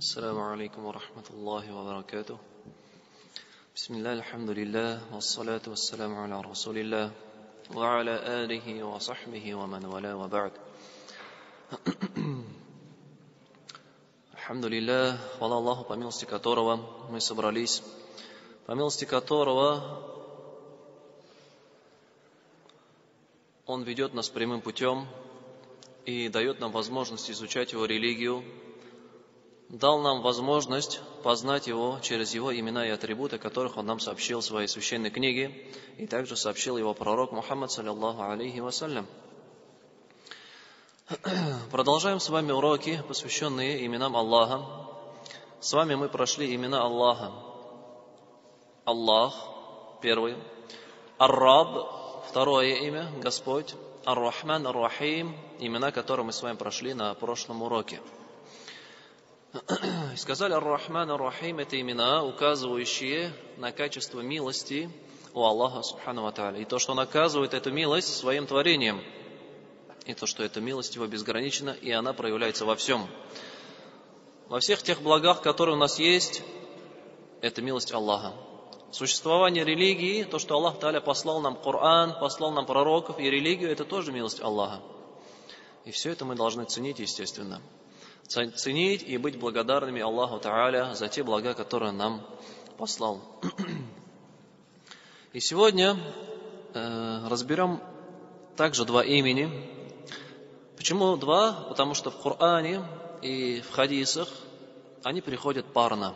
السلام عليكم ورحمة الله وبركاته. بسم الله الحمد لله والصلاة والسلام على رسول الله وعلى آله وصحبه ومن والاه وبعد. Алхамдулиллах, хвала Аллаху, по милости которого мы собрались, по милости которого Он ведет нас прямым путем и дает нам возможность изучать Его религию, дал нам возможность познать Его через Его имена и атрибуты, которых Он нам сообщил в своей священной книге, и также сообщил Его пророк Мухаммад, саллиллаху алейхи вассалям. Продолжаем с вами уроки, посвященные именам Аллаха. С вами мы прошли имена Аллаха. Аллах, первый. Ар-Раб, второе имя, Господь. Ар-Рахман, Ар-Рахим, имена, которые мы с вами прошли на прошлом уроке. И сказали, Ар-Рахман, Ар-Рахим, это имена, указывающие на качество милости у Аллаха, субхану ва тааля. И то, что Он оказывает эту милость своим творением. И то, что эта милость Его безгранична, и она проявляется во всем. Во всех тех благах, которые у нас есть, это милость Аллаха. Существование религии, то, что Аллах Тааля послал нам Коран, послал нам пророков и религию, это тоже милость Аллаха. И все это мы должны ценить, естественно. Ценить и быть благодарными Аллаху Тааля за те блага, которые Он нам послал. И сегодня разберем также два имени. Почему два? Потому что в Коране и в хадисах они приходят парно,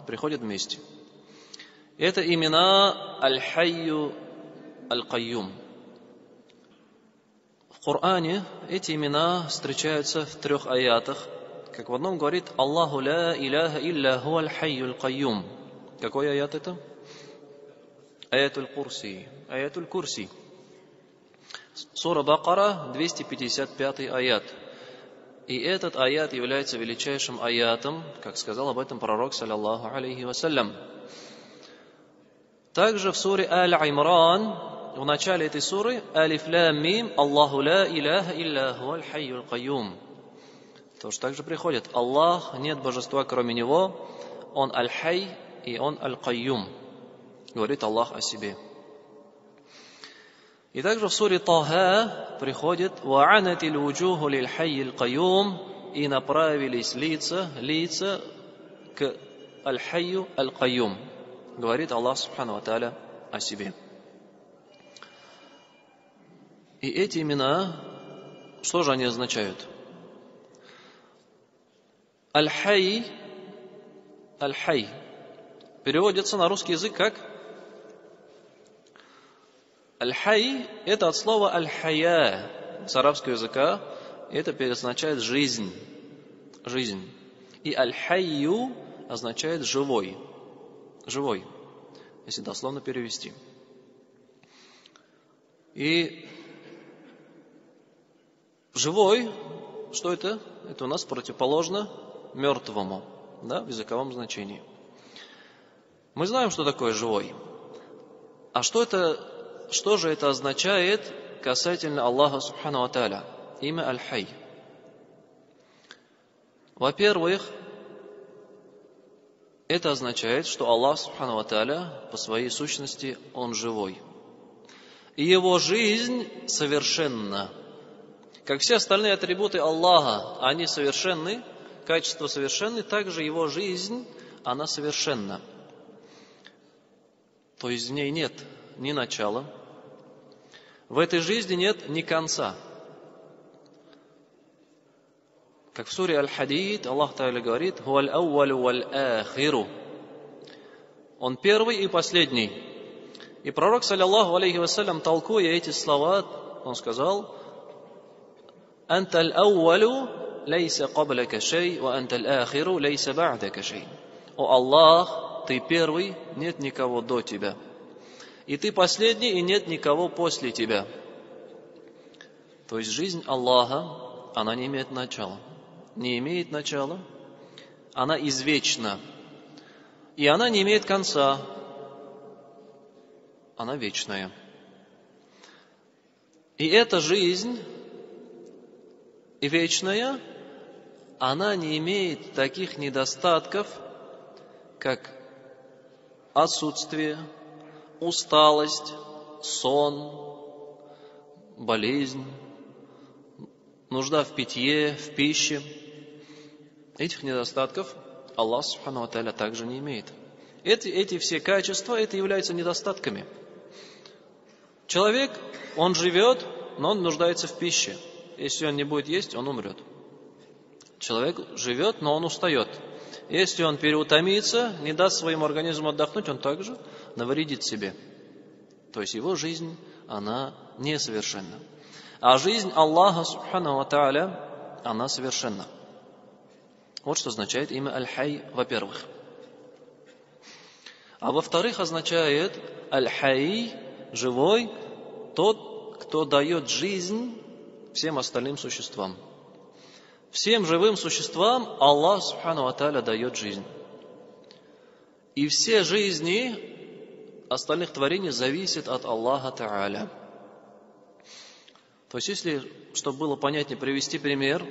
приходят вместе. Это имена Аль-Хайю, Аль-Кайюм. В Коране эти имена встречаются в 3 аятах. Как в одном говорит Аллаху ла иляха илля хуа аль-Хайю аль-Кайюм. Какой аят это? Аятуль Курси. Аятуль Курси. Сура Бакара, 255 аят. И этот аят является величайшим аятом, как сказал об этом пророк, саллаллаху алейхи вассалям. Также в суре Аль-Имран, в начале этой суры, Алиф Лам Мим, Аллаху ла иляха илля хуа аль-Хайю аль-Кайюм. Тоже также приходит. Аллах, нет божества кроме Него, Он Аль-Хай и Он Аль-Кайюм. Говорит Аллах о себе. И также в суре Таха приходит وَعَنَتِ الْوُجُوهُ لِلْحَيِّ الْقَيُّومِ и направились лица к Аль-Хайю Аль-Кайюм. Говорит Аллах Субхану ва Тааля о себе. И эти имена, что же они означают? Аль-Хай, Аль-Хай переводится на русский язык как Аль-Хай – это от слова Аль-Хая с арабского языка. Это означает жизнь. Жизнь. И Аль-Хайю означает живой. Живой, если дословно перевести. И живой, что это? Это у нас противоположно мертвому, да, в языковом значении. Мы знаем, что такое живой. А что же это означает касательно Аллаха Субхану ва Тааля? Имя Аль-Хай. Во-первых, это означает, что Аллах Субхану ва Тааля по своей сущности Он живой. И Его жизнь совершенна. Как все остальные атрибуты Аллаха, они совершенны, качества совершенны, также Его жизнь, она совершенна. То есть в ней нет ни начала, в этой жизни нет ни конца. Как в суре Аль-Хадид Аллах Тааля говорит: «Хуаль аувалю валь ахиру». Он первый и последний. И пророк, саллаллаху алейхи вассалям, толкуя эти слова, он сказал: «Анталь аувалю лейса каблака шей, ва анталь ахиру лейса ба'дака шей». О Аллах, Ты первый, нет никого до Тебя. И Ты последний, и нет никого после Тебя. То есть жизнь Аллаха, она не имеет начала. Не имеет начала, она извечна. И она не имеет конца, она вечная. И эта жизнь и вечная, она не имеет таких недостатков, как отсутствие, усталость, сон, болезнь, нужда в питье, в пище. Этих недостатков Аллах Субхану ва Тааля также не имеет. Эти все качества, это являются недостатками. Человек, он живет, но он нуждается в пище. Если он не будет есть, он умрет. Человек живет, но он устает. Если он переутомится, не даст своему организму отдохнуть, он также навредит себе. То есть его жизнь, она несовершенна. А жизнь Аллаха Субхану ва Тааля, она совершенна. Вот что означает имя Аль-Хай, во-первых. А во-вторых, означает Аль-Хай, живой, тот, кто дает жизнь всем остальным существам. Всем живым существам Аллах Субхану ва Тааля дает жизнь. И все жизни остальных творений зависят от Аллаха Тааля. То есть, если, чтобы было понятнее, привести пример,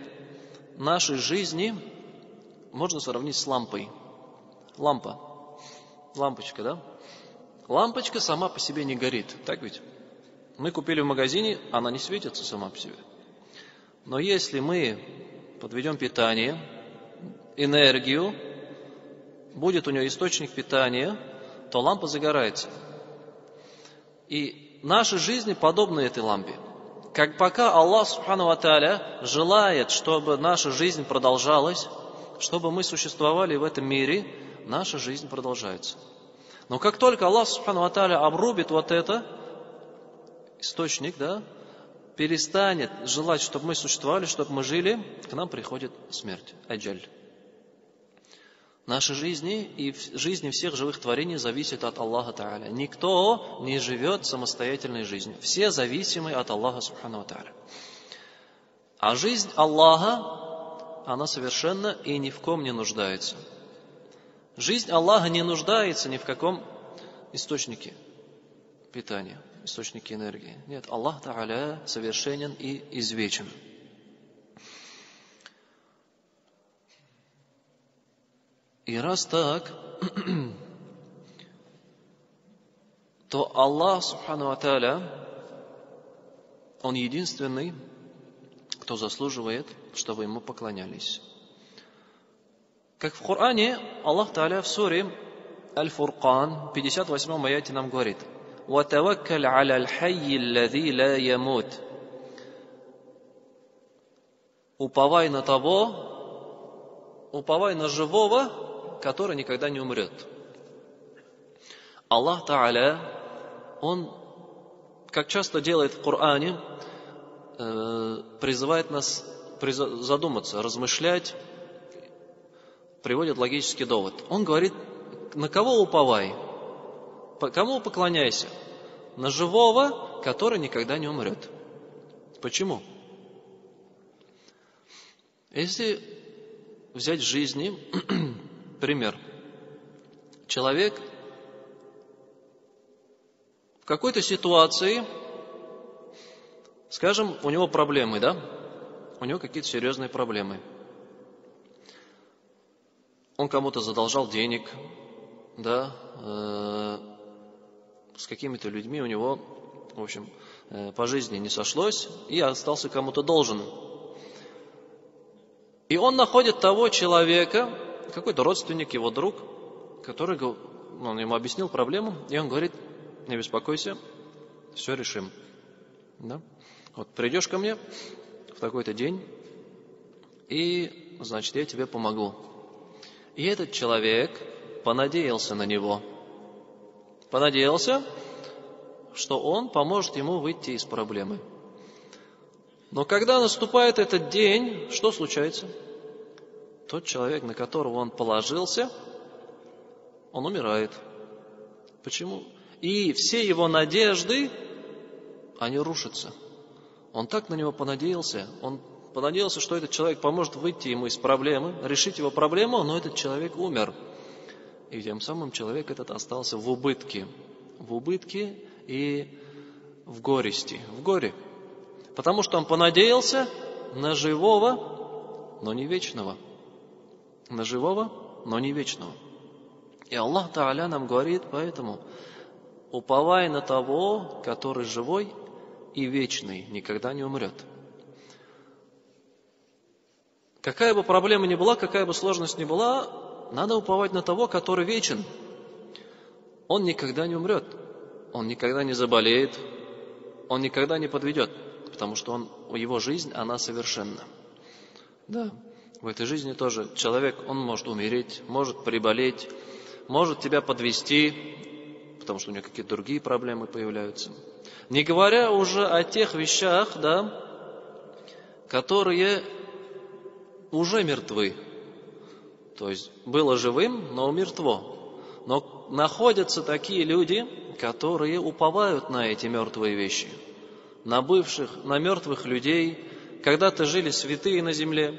нашей жизни можно сравнить с лампой. Лампочка, да? Лампочка сама по себе не горит, так ведь? Мы купили в магазине, она не светится сама по себе. Но если мы подведем питание, энергию, будет у нее источник питания, то лампа загорается. И наши жизни подобны этой лампе. Как пока Аллах Субхану ва Тааля желает, чтобы наша жизнь продолжалась, чтобы мы существовали в этом мире, наша жизнь продолжается. Но как только Аллах Субхану ва Тааля обрубит вот это, источник, да, перестанет желать, чтобы мы существовали, чтобы мы жили, к нам приходит смерть, аджаль. Наши жизни и жизни всех живых творений зависят от Аллаха Тааля. Никто не живет самостоятельной жизнью. Все зависимы от Аллаха Субхану ва Тааля. А жизнь Аллаха, она совершенна и ни в ком не нуждается. Жизнь Аллаха не нуждается ни в каком источнике питания, источнике энергии. Нет, Аллах Тааля совершенен и извечен. И раз так, то Аллах Субхану ва Тааля, Он единственный, кто заслуживает, чтобы Ему поклонялись. Как в Коране, Аллах Тааля в суре Аль-Фуркан, 58 аяте нам говорит: وَتَوَكَّلْ عَلَى الْحَيِّ الَّذِي لَا يَمُوتُ. Уповай на того, уповай на живого, который никогда не умрет. Аллах Тааля, Он, как часто делает в Коране, призывает нас задуматься, размышлять, приводит логический довод. Он говорит: на кого уповай? Кому поклоняйся? На живого, который никогда не умрет. Почему? Если взять в жизни пример. Человек в какой-то ситуации, скажем, у него проблемы, да? У него какие-то серьезные проблемы. Он кому-то задолжал денег, да? С какими-то людьми у него, в общем, по жизни не сошлось и остался кому-то должен. И он находит того человека, какой-то родственник, его друг, который, он ему объяснил проблему, и он говорит: не беспокойся, все решим. Да? Вот придешь ко мне в такой-то день, и, значит, я тебе помогу. И этот человек понадеялся на него. Понадеялся, что он поможет ему выйти из проблемы. Но когда наступает этот день, что случается? Тот человек, на которого он положился, он умирает. Почему? И все его надежды, они рушатся. Он так на него понадеялся. Он понадеялся, что этот человек поможет выйти ему из проблемы, решить его проблему, но этот человек умер. И тем самым человек этот остался в убытке. В убытке и в горести. В горе. Потому что он понадеялся на живого, но не вечного. На живого, но не вечного. И Аллах Та'аля нам говорит, поэтому уповай на того, который живой и вечный, никогда не умрет. Какая бы проблема ни была, какая бы сложность ни была, надо уповать на того, который вечен. Он никогда не умрет, он никогда не заболеет, он никогда не подведет, потому что его жизнь, она совершенна. Да, в этой жизни тоже человек, он может умереть, может приболеть, может тебя подвести, потому что у него какие-то другие проблемы появляются. Не говоря уже о тех вещах, да, которые уже мертвы. То есть было живым, но мертво. Но находятся такие люди, которые уповают на эти мертвые вещи, на мертвых людей. Когда-то жили святые на земле,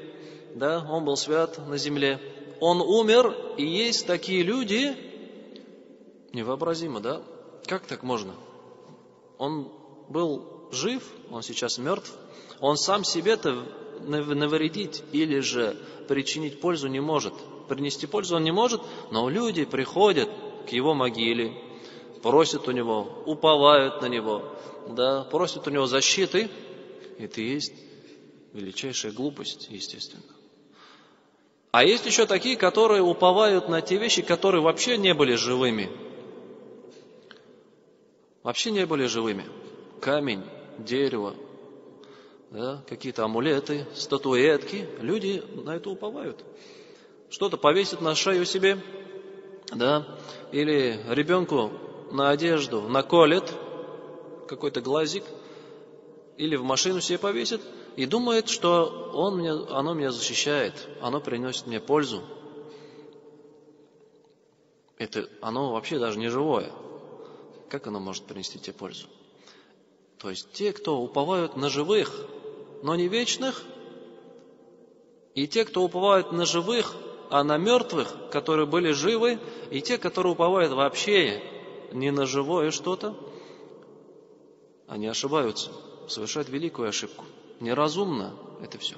да, он был свят на земле. Он умер, и есть такие люди, невообразимо, да? Как так можно? Он был жив, он сейчас мертв, он сам себе-то навредить или же причинить пользу не может. Принести пользу он не может, но люди приходят к его могиле, просят у него, уповают на него, да, просят у него защиты. Это и есть величайшая глупость, естественно. А есть еще такие, которые уповают на те вещи, которые вообще не были живыми. Вообще не были живыми. Камень, дерево, да, какие-то амулеты, статуэтки. Люди на это уповают. Что-то повесят на шею себе, да, или ребенку на одежду наколет какой-то глазик, или в машину себе повесит, и думает, что оно меня защищает, оно приносит мне пользу. Оно вообще даже не живое. Как оно может принести тебе пользу? То есть те, кто уповают на живых, но не вечных, и те, кто уповают на живых, а на мертвых, которые были живы, и те, которые уповают вообще не на живое что-то, они ошибаются, совершают великую ошибку. Неразумно это все.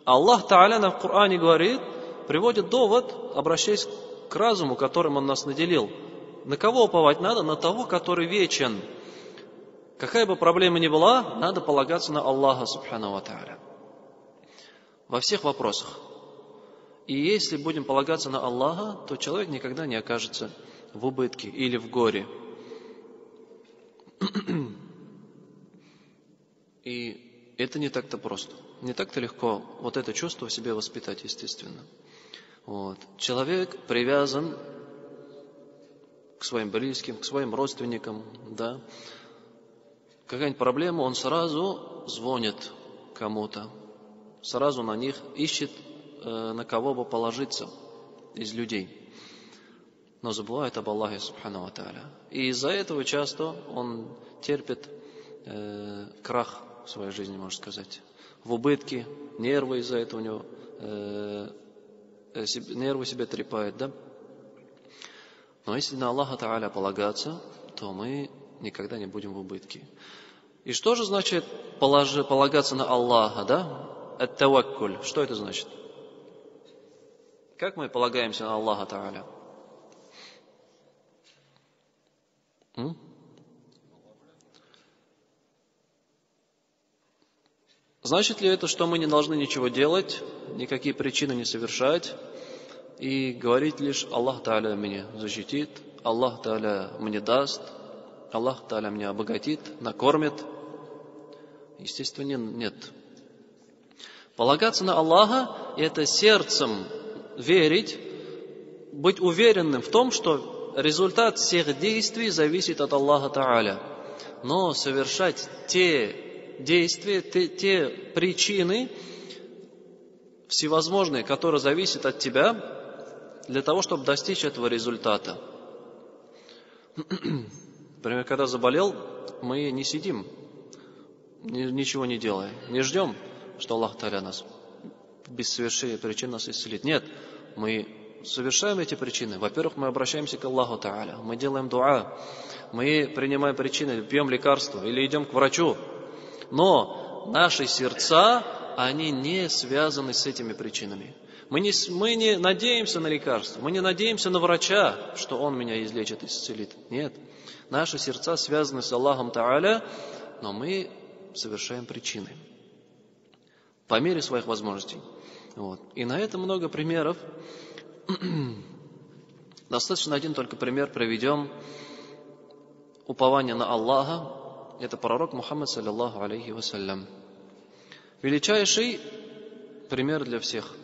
Аллах Та'аля нам в Коране говорит, приводит довод, обращаясь к разуму, которым Он нас наделил. На кого уповать надо? На того, который вечен. Какая бы проблема ни была, надо полагаться на Аллаха Субхану ва Та'аля. Во всех вопросах. И если будем полагаться на Аллаха, то человек никогда не окажется в убытке или в горе. И это не так-то просто. Не так-то легко вот это чувство в себе воспитать, естественно. Вот. Человек привязан к своим близким, к своим родственникам, да. Какая-нибудь проблема, он сразу звонит кому-то, сразу на них ищет, на кого бы положиться из людей. Но забывает об Аллахе Субхану ва Та'аля. И из-за этого часто он терпит крах в своей жизни, можно сказать. В убытке, нервы из-за этого у него, нервы себе трепает, да? Но если на Аллаха Та'аля полагаться, то мы никогда не будем в убытке. И что же значит полагаться на Аллаха, да? Ат-таваккуль. Что это значит? Как мы полагаемся на Аллаха Та'аля? Значит ли это, что мы не должны ничего делать, никакие причины не совершать, и говорить лишь Аллах Та'аля меня защитит, Аллах Та'аля мне даст, Аллах Та'аля меня обогатит, накормит? Естественно, нет. Полагаться на Аллаха – это сердцем верить, быть уверенным в том, что результат всех действий зависит от Аллаха Та'аля. Но совершать те действия, те причины всевозможные, которые зависят от тебя, для того, чтобы достичь этого результата. Например, когда заболел, мы не сидим, ничего не делая, не ждем, что Аллах Та'аля нас без совершения причин нас исцелит. Нет, мы совершаем эти причины. Во-первых, мы обращаемся к Аллаху Та'аля, мы делаем дуа, мы принимаем причины, пьем лекарства или идем к врачу. Но наши сердца, они не связаны с этими причинами. Мы не надеемся на лекарство, мы не надеемся на врача, что он меня излечит и исцелит. Нет, наши сердца связаны с Аллахом Та'аля, но мы совершаем причины по мере своих возможностей. Вот. И на это много примеров. Достаточно один только пример приведем. Упование на Аллаха. Это пророк Мухаммад, саллиллаху алейхи вассалям. Величайший пример для всех.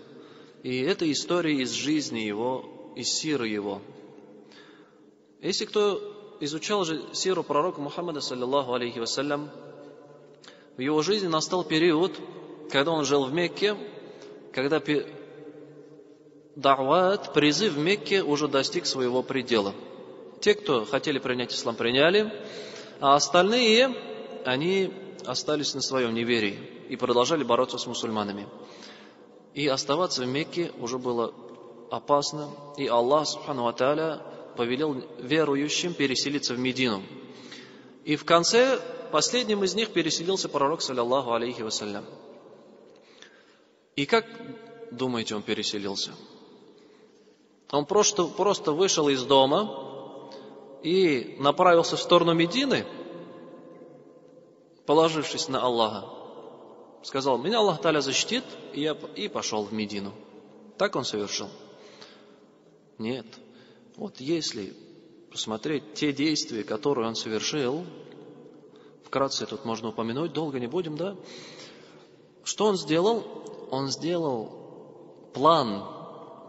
И это история из жизни его, из сиры его. Если кто изучал же сиру пророка Мухаммада, саллиллаху алейхи вассалям, в его жизни настал период, когда он жил в Мекке, когда дават, призыв в Мекке уже достиг своего предела. Те, кто хотели принять ислам, приняли, а остальные, они остались на своем неверии и продолжали бороться с мусульманами. И оставаться в Мекке уже было опасно, и Аллах, субхану ва тааля, повелел верующим переселиться в Медину. И в конце, последним из них переселился пророк, саллиллаху алейхи вассалям. И как, думаете, он переселился? Он просто вышел из дома и направился в сторону Медины, положившись на Аллаха. Сказал: меня Аллах Та'аля защитит, и пошел в Медину. Так он совершил? Нет. Вот если посмотреть те действия, которые он совершил, вкратце тут можно упомянуть, долго не будем, да? Что он сделал? Он сделал план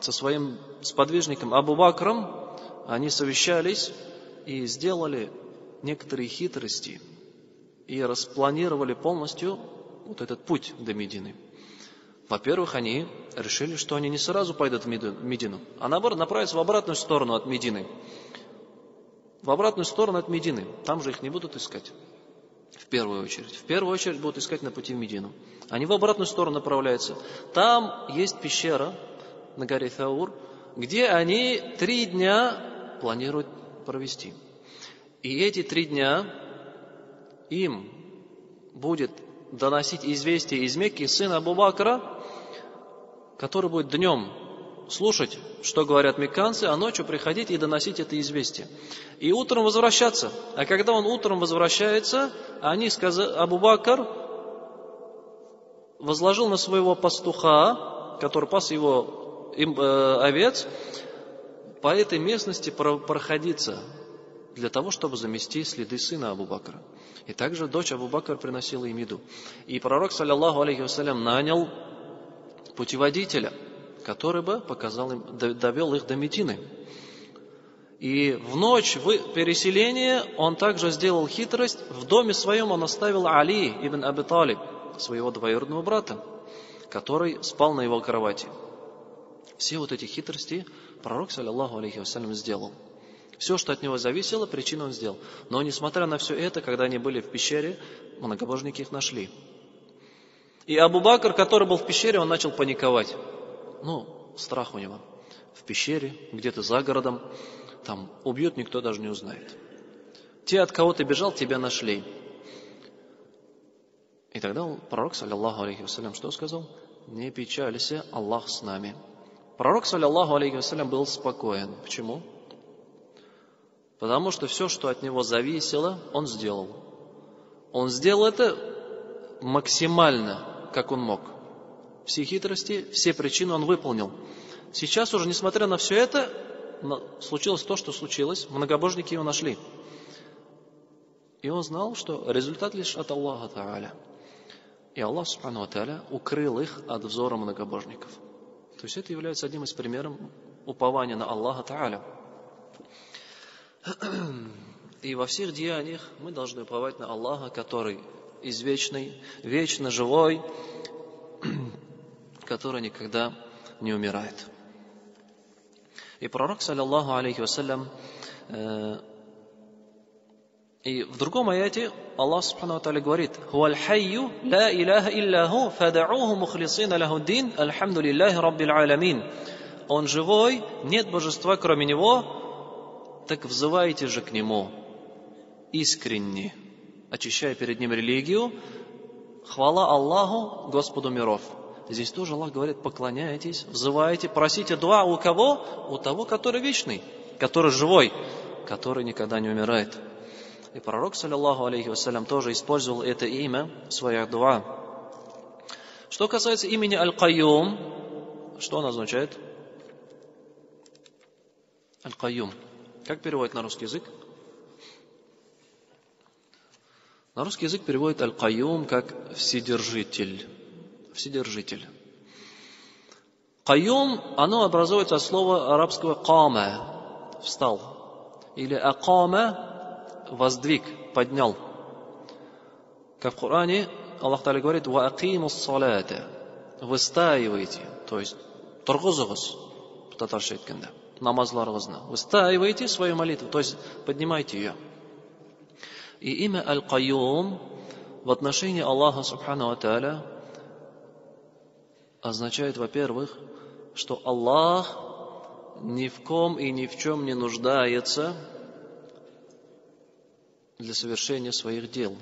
со своим сподвижником Абу Бакром. Они совещались и сделали некоторые хитрости и распланировали полностью вот этот путь до Медины. Во-первых, они решили, что они не сразу пойдут в Медину, а наоборот направятся в обратную сторону от Медины. В обратную сторону от Медины. Там же их не будут искать. В первую очередь. В первую очередь будут искать на пути в Медину. Они в обратную сторону направляются. Там есть пещера на горе Таур, где они 3 дня планируют провести. И эти 3 дня им будет доносить известие из Мекки сын Абу Бакра, который будет днем слушать, что говорят мекканцы, а ночью приходить и доносить это известие. И утром возвращаться. А когда он утром возвращается, Абу Бакр возложил на своего пастуха, который пас его овец, по этой местности проходиться для того, чтобы замести следы сына Абу Бакра. И также дочь Абу Бакр приносила им еду. И пророк, саллиллаху алейхи вассалям, нанял путеводителя, который бы показал им, довел их до Медины. И в ночь переселения он также сделал хитрость. В доме своем он оставил Али ибн Аби Талиб, своего двоюродного брата, который спал на его кровати. Все вот эти хитрости пророк, саллиллаху алейхи вассалям, сделал. Все, что от него зависело, причину он сделал. Но несмотря на все это, когда они были в пещере, многобожники их нашли. И Абу Бакр, который был в пещере, он начал паниковать. Страх у него. В пещере, где-то за городом, там убьют, никто даже не узнает. Те, от кого ты бежал, тебя нашли. И тогда пророк, саллиллаху алейхи вассалям, что сказал? Не печалься, Аллах с нами. Пророк, саллиллаху алейхи вассалям, был спокоен. Почему? Потому что все, что от него зависело, он сделал. Он сделал это максимально, как он мог. Все хитрости, все причины он выполнил. Сейчас уже, несмотря на все это, случилось то, что случилось. Многобожники его нашли. И он знал, что результат лишь от Аллаха Та'аля. И Аллах, субхану ва тааля, укрыл их от взора многобожников. То есть это является одним из примеров упования на Аллаха Та'аля. И во всех деяниях мы должны уповать на Аллаха, который извечный, вечно живой, который никогда не умирает. И пророк, саллиллаху алейхи вассалям, и в другом аяте Аллах субхану ва тааля говорит: «Хуаль хайю ла илляха илляху, фад'уху мухлисина лаху дин, альхамдулиллахи раббил аламин». Он живой, нет божества кроме него, так взывайте же к нему искренне, очищая перед ним религию, хвала Аллаху, Господу миров. Здесь тоже Аллах говорит, поклоняйтесь, взывайте, просите дуа у кого? У того, который вечный, который живой, который никогда не умирает. И пророк, саллиллаху алейхи вассалям, тоже использовал это имя в своих дуа. Что касается имени Аль-Кайюм, что оно означает? Аль-Кайюм. Как переводит на русский язык? На русский язык переводит Аль-Кайюм как Вседержитель. Вседержитель. Кайюм, оно образуется от слова арабского кама, встал. Или акама, воздвиг, поднял. Как в Коране Аллах Та'аля говорит, «Ва акимус салата», выстаивайте, то есть тұрғызығыз, татарша айтканда, намазларыңызны. Выстаивайте свою молитву, то есть поднимайте ее. И имя Аль-Кайюм в отношении Аллаха Субхану ва Тааля означает, во-первых, что Аллах ни в ком и ни в чем не нуждается для совершения своих дел.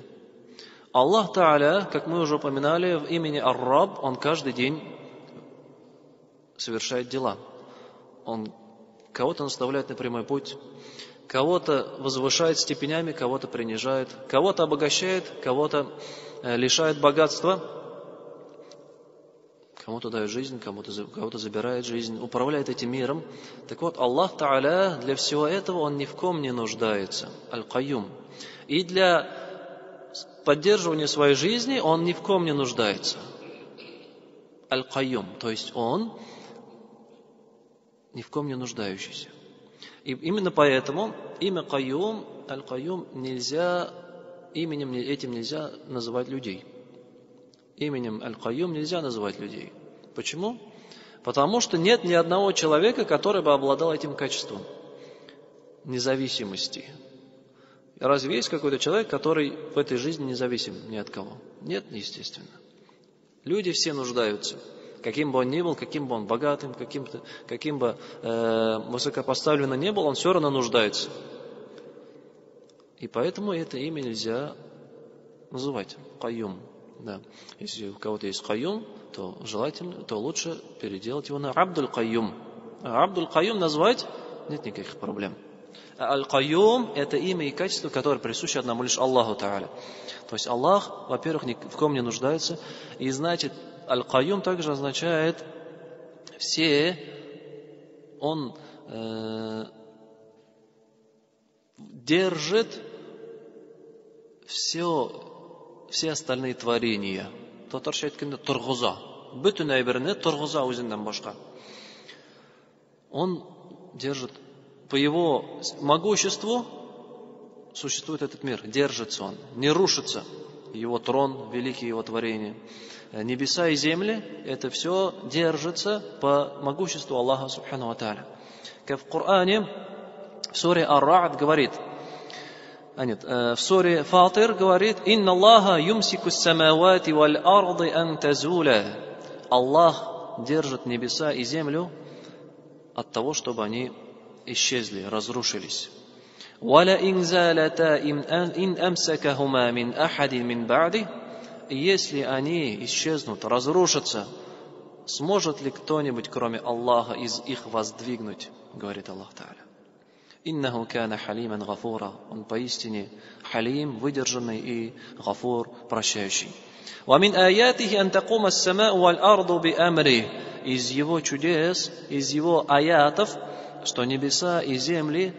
Аллах Тааля, как мы уже упоминали, в имени Ар-Раб, Он каждый день совершает дела. Он кого-то наставляет на прямой путь, кого-то возвышает степенями, кого-то принижает, кого-то обогащает, кого-то лишает богатства, кому-то дает жизнь, кого-то забирает жизнь, управляет этим миром. Так вот, Аллах Тааля для всего этого Он ни в ком не нуждается. Аль-Кайюм. И для поддерживания своей жизни Он ни в ком не нуждается. Аль-Кайюм. То есть Он ни в ком не нуждающийся. И именно поэтому имя Кайюм, Аль-Кайюм, именем этим нельзя называть людей. Именем Аль-Кайюм нельзя называть людей. Почему? Потому что нет ни одного человека, который бы обладал этим качеством независимости. Разве есть какой-то человек, который в этой жизни независим ни от кого? Нет, естественно. Люди все нуждаются. Каким бы он ни был, каким бы он богатым, каким бы высокопоставленным ни был, он все равно нуждается. И поэтому это имя нельзя называть Кайюм. Да. Если у кого-то есть Кайюм, то желательно, то лучше переделать его на Абдуль Кайюм. А Абдуль Кайюм назвать нет никаких проблем. А Аль-Кайюм – это имя и качество, которое присуще одному лишь Аллаху Тааля. То есть Аллах, во-первых, ни в ком не нуждается, и значит, Аль-Кайюм также означает Он держит все остальные творения. Татарша айтканда тұрғыза. Бүтін әйберне тұрғыза өзінен башка. Он держит, по его могуществу существует этот мир, держится он, не рушится. Его трон, великие его творения. Небеса и земли, это все держится по могуществу Аллаха Субхану ва Тааля. Как в Коране, в суре Ар-Ра'д говорит, в суре Фатир говорит, «Инна Аллаха юмсику ас-самавати валь-арды ан тазуля». Аллах держит небеса и землю от того, чтобы они исчезли, разрушились. وَلَئِنْ زَالَتَا إِنْ أَمْسَكَهُمَا مِنْ أَحَدٍ مِنْ بَعْدِهِ. Если они исчезнут, разрушатся, сможет ли кто-нибудь, кроме Аллаха, из их воздвигнуть, говорит Аллах Тааля. «Иннаху кана халиман гафура». Он поистине халим, выдержанный, и гафур, прощающий. وَمِنْ آيَاتِهِ أَنْ تَقُومَ السَّمَاءُ وَالْأَرْضُ بِأَمْرِهِ. Из его чудес, из его аятов, что небеса и земли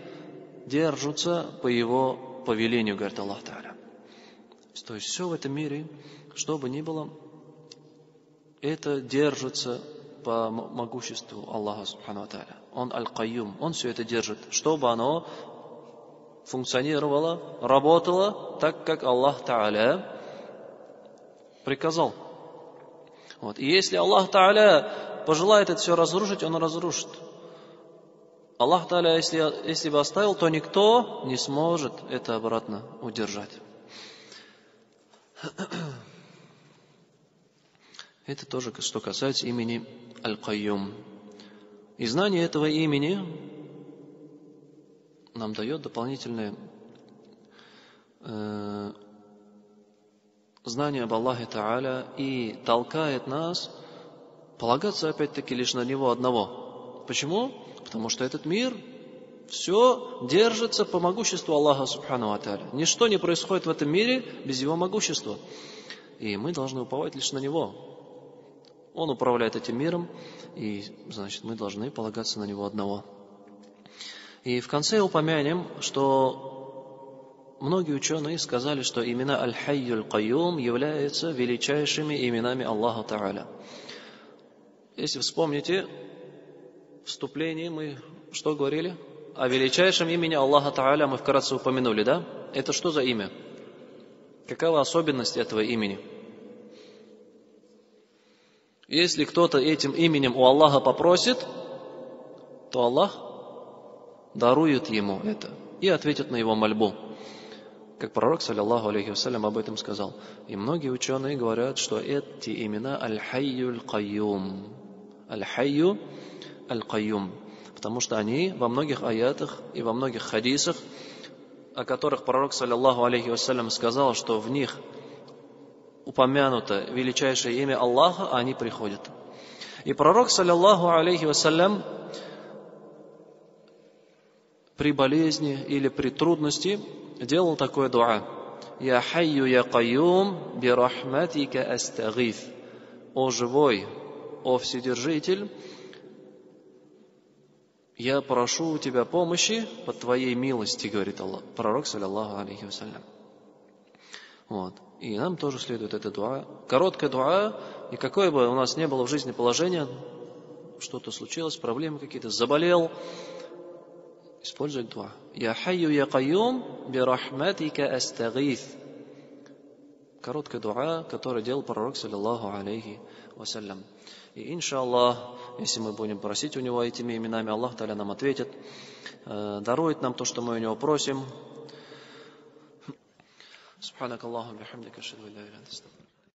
держатся по его повелению, говорит Аллах Тааля. То есть все в этом мире, что бы ни было, это держится по могуществу Аллаха Субхану ва Тааля. Он Аль-Кайюм, Он все это держит, чтобы оно функционировало, работало так, как Аллах Тааля приказал. Вот. И если Аллах Тааля пожелает это все разрушить, Он разрушит. Аллах Тааля, если бы оставил, то никто не сможет это обратно удержать. Это тоже, что касается имени Аль-Кайюм. И знание этого имени нам дает дополнительное знание об Аллахе Та'аля и толкает нас полагаться опять-таки лишь на Него одного. Почему? Потому что этот мир все держится по могуществу Аллаха Субхану ва Тааля. Ничто не происходит в этом мире без Его могущества. И мы должны уповать лишь на Него. Он управляет этим миром, и, значит, мы должны полагаться на Него одного. И в конце упомянем, что многие ученые сказали, что имена Аль-Хайю Аль-Кайюм являются величайшими именами Аллаха Та'аля. Если вспомните, в вступлении мы что говорили? О величайшем имени Аллаха Та'аля мы вкратце упомянули, да? Это что за имя? Какова особенность этого имени? Если кто-то этим именем у Аллаха попросит, то Аллах дарует ему это и ответит на его мольбу. Как пророк, саллаллаху алейхи вассалям, об этом сказал. И многие ученые говорят, что эти имена Аль-Хайю Аль-Кайюм. Аль-Хайю Аль-Кайюм. Потому что они во многих аятах и во многих хадисах, о которых пророк, саллаллаху алейхи вассалям, сказал, что в них упомянуто величайшее имя Аллаха, а они приходят. И пророк, саллаллаху алейхи вассалям, при болезни или при трудности делал такое дуа. «Я хайю я кайюм би рахматика астагиф». «О живой, о вседержитель, я прошу у тебя помощи по твоей милости», говорит Аллах, пророк, саллаллаху алейхи вассалям. Вот. И нам тоже следует это дуа. Короткое дуа, и какое бы у нас не было в жизни положение, что-то случилось, проблемы какие-то, заболел, использовать дуа. «Я хайю я кайюм би рахматика астагиф». Короткое дуа, которое делал пророк, саллаллаху алейхи вассалям. И иншаллах, если мы будем просить у него этими именами, Аллах Та'аля нам ответит, дарует нам то, что мы у него просим. Субханакаллаху бихамдика, ашхаду ан ла иляха илля анта, астагфирука.